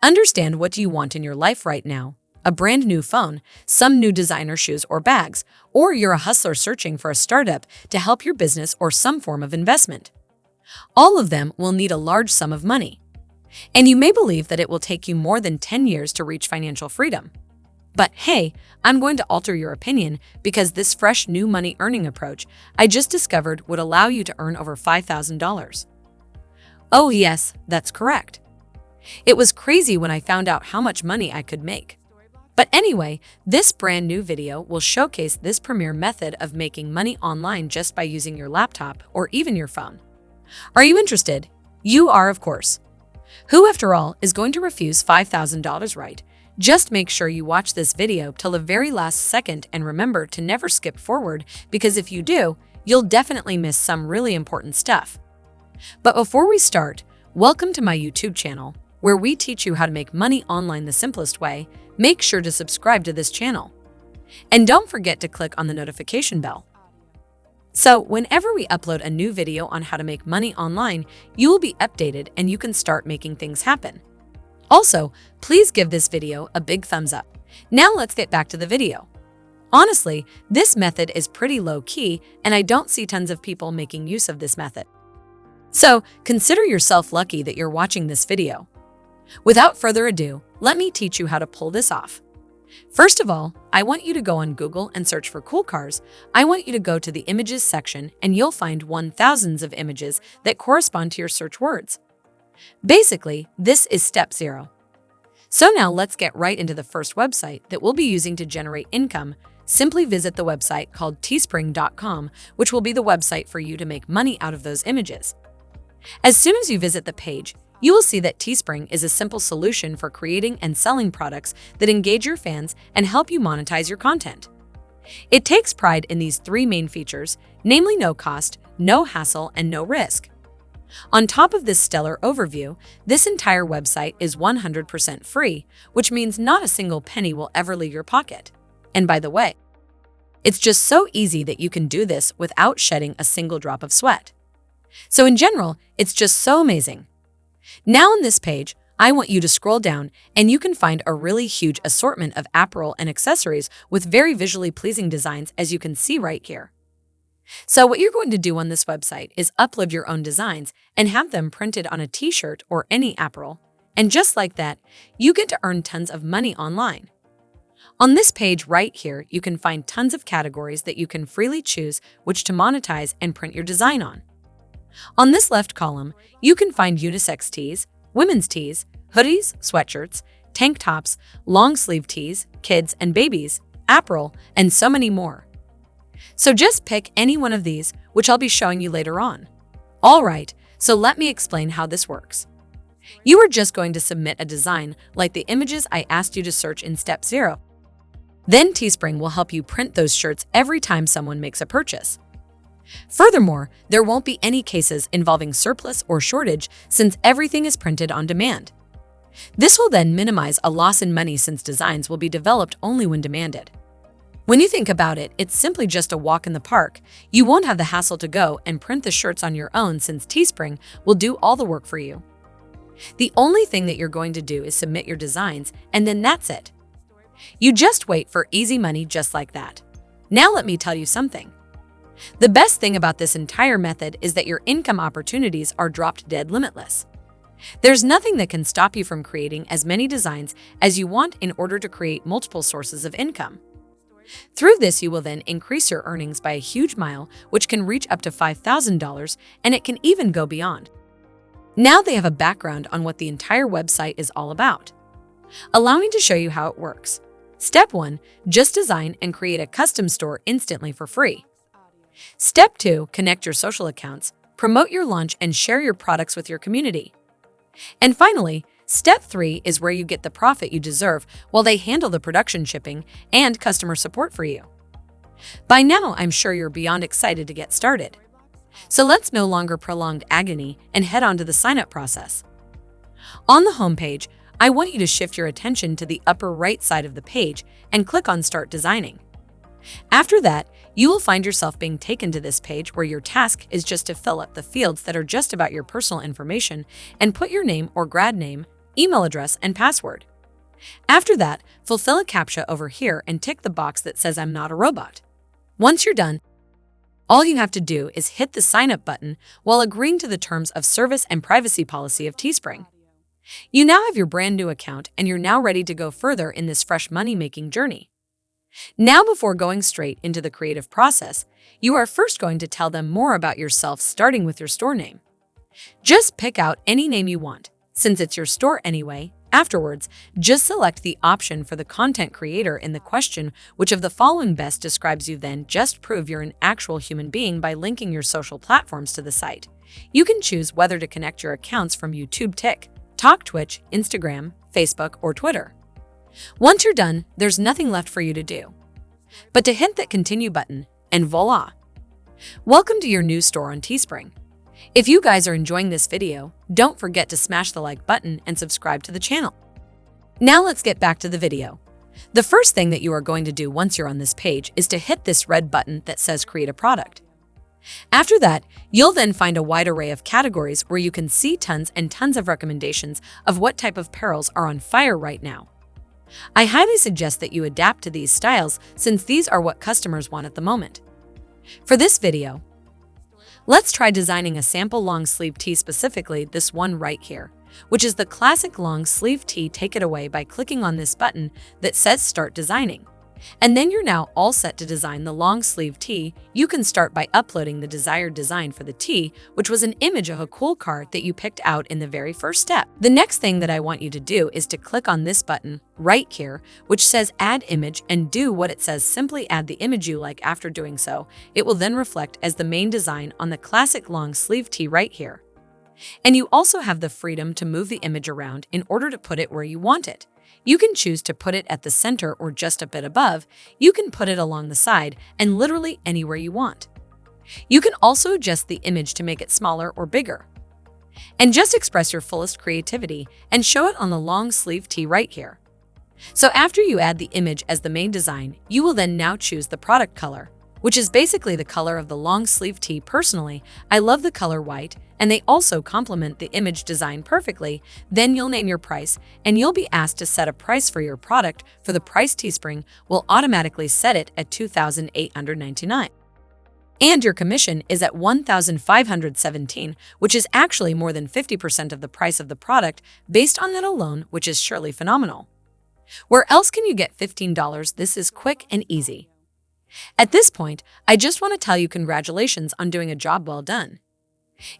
Understand what do you want in your life right now. A brand new phone, some new designer shoes or bags, or you're a hustler searching for a startup to help your business or some form of investment. All of them will need a large sum of money. And you may believe that it will take you more than 10 years to reach financial freedom. But hey, I'm going to alter your opinion because this fresh new money earning approach I just discovered would allow you to earn over $5,000. Oh yes, that's correct. It was crazy when I found out how much money I could make. But anyway, this brand new video will showcase this premier method of making money online just by using your laptop or even your phone. Are you interested? You are, of course. Who, after all, is going to refuse $5,000, right? Just make sure you watch this video till the very last second and remember to never skip forward because if you do, you'll definitely miss some really important stuff. But before we start, welcome to my YouTube channel, where we teach you how to make money online the simplest way. Make sure to subscribe to this channel. And don't forget to click on the notification bell. So whenever we upload a new video on how to make money online, you will be updated and you can start making things happen. Also, please give this video a big thumbs up. Now let's get back to the video. Honestly, this method is pretty low-key and I don't see tons of people making use of this method. So consider yourself lucky that you're watching this video. Without further ado, let me teach you how to pull this off. First of all, I want you to go on Google and search for cool cars. I want you to go to the images section and you'll find thousands of images that correspond to your search words. Basically, this is step 0. So now let's get right into the first website that we'll be using to generate income. Simply visit the website called teespring.com, which will be the website for you to make money out of those images. As soon as you visit the page, you will see that Teespring is a simple solution for creating and selling products that engage your fans and help you monetize your content. It takes pride in these 3 main features, namely no cost, no hassle, and no risk. On top of this stellar overview, this entire website is 100% free, which means not a single penny will ever leave your pocket. And by the way, it's just so easy that you can do this without shedding a single drop of sweat. So in general, it's just so amazing. Now on this page, I want you to scroll down and you can find a really huge assortment of apparel and accessories with very visually pleasing designs as you can see right here. So what you're going to do on this website is upload your own designs and have them printed on a t-shirt or any apparel. And just like that, you get to earn tons of money online. On this page right here, you can find tons of categories that you can freely choose which to monetize and print your design on. On this left column, you can find unisex tees, women's tees, hoodies, sweatshirts, tank tops, long sleeve tees, kids and babies, apparel, and so many more. So just pick any one of these, which I'll be showing you later on. Alright, so let me explain how this works. You are just going to submit a design like the images I asked you to search in step 0. Then Teespring will help you print those shirts every time someone makes a purchase. Furthermore, there won't be any cases involving surplus or shortage since everything is printed on demand. This will then minimize a loss in money since designs will be developed only when demanded. When you think about it, it's simply just a walk in the park. You won't have the hassle to go and print the shirts on your own since Teespring will do all the work for you. The only thing that you're going to do is submit your designs, and then that's it. You just wait for easy money just like that. Now let me tell you something. The best thing about this entire method is that your income opportunities are dropped dead limitless. There's nothing that can stop you from creating as many designs as you want in order to create multiple sources of income. Through this, you will then increase your earnings by a huge mile, which can reach up to $5,000, and it can even go beyond. Now they have a background on what the entire website is all about. Allow me to show you how it works. Step 1, just design and create a custom store instantly for free. Step 2, connect your social accounts, promote your launch, and share your products with your community. And finally, step 3 is where you get the profit you deserve while they handle the production, shipping, and customer support for you. By now, I'm sure you're beyond excited to get started. So let's no longer prolong agony and head on to the sign-up process. On the homepage, I want you to shift your attention to the upper right side of the page and click on Start Designing. After that, you will find yourself being taken to this page where your task is just to fill up the fields that are just about your personal information and put your name or grad name, email address, and password. After that, fulfill a CAPTCHA over here and tick the box that says I'm not a robot. Once you're done, all you have to do is hit the sign up button while agreeing to the terms of service and privacy policy of Teespring. You now have your brand new account and you're now ready to go further in this fresh money-making journey. Now, before going straight into the creative process, you are first going to tell them more about yourself, starting with your store name. Just pick out any name you want, since it's your store anyway. Afterwards, just select the option for the content creator in the question, which of the following best describes you. Then just prove you're an actual human being by linking your social platforms to the site. You can choose whether to connect your accounts from YouTube, TikTok, Twitch, Instagram, Facebook, or Twitter. Once you're done, there's nothing left for you to do but to hit that continue button, and voila! Welcome to your new store on Teespring. If you guys are enjoying this video, don't forget to smash the like button and subscribe to the channel. Now let's get back to the video. The first thing that you are going to do once you're on this page is to hit this red button that says Create a Product. After that, you'll then find a wide array of categories where you can see tons and tons of recommendations of what type of apparels are on fire right now. I highly suggest that you adapt to these styles since these are what customers want at the moment. For this video, let's try designing a sample long sleeve tee, specifically this one right here, which is the classic long sleeve tee. Take it away by clicking on this button that says Start Designing. And then you're now all set to design the long sleeve tee. You can start by uploading the desired design for the tee, which was an image of a cool car that you picked out in the very first step. The next thing that I want you to do is to click on this button right here, which says Add Image, and do what it says. Simply add the image you like. After doing so, it will then reflect as the main design on the classic long sleeve tee right here. And you also have the freedom to move the image around in order to put it where you want it. You can choose to put it at the center or just a bit above. You can put it along the side and literally anywhere you want. You can also adjust the image to make it smaller or bigger. And just express your fullest creativity and show it on the long sleeve tee right here. So after you add the image as the main design, you will then now choose the product color, which is basically the color of the long sleeve tee. Personally, I love the color white, and they also complement the image design perfectly. Then you'll name your price, and you'll be asked to set a price for your product. For the price, Teespring will automatically set it at $2,899. And your commission is at $1,517, which is actually more than 50% of the price of the product based on that alone, which is surely phenomenal. Where else can you get $15? This is quick and easy. At this point, I just want to tell you congratulations on doing a job well done.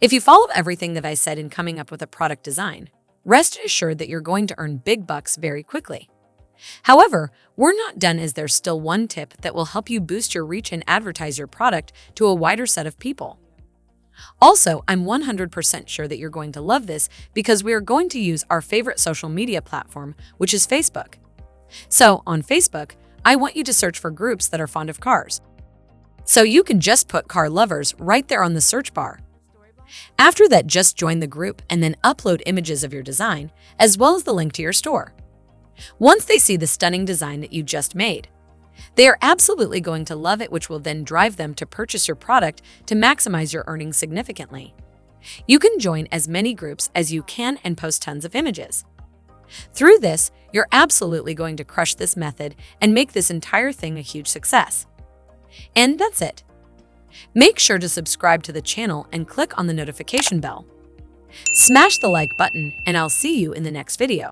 If you follow everything that I said in coming up with a product design, rest assured that you're going to earn big bucks very quickly. However, we're not done, as there's still one tip that will help you boost your reach and advertise your product to a wider set of people. Also, I'm 100% sure that you're going to love this because we are going to use our favorite social media platform, which is Facebook. So on Facebook, I want you to search for groups that are fond of cars. So you can just put car lovers right there on the search bar. After that, just join the group and then upload images of your design, as well as the link to your store. Once they see the stunning design that you just made, they are absolutely going to love it, which will then drive them to purchase your product to maximize your earnings significantly. You can join as many groups as you can and post tons of images. Through this, you're absolutely going to crush this method and make this entire thing a huge success. And that's it. Make sure to subscribe to the channel and click on the notification bell. Smash the like button, and I'll see you in the next video.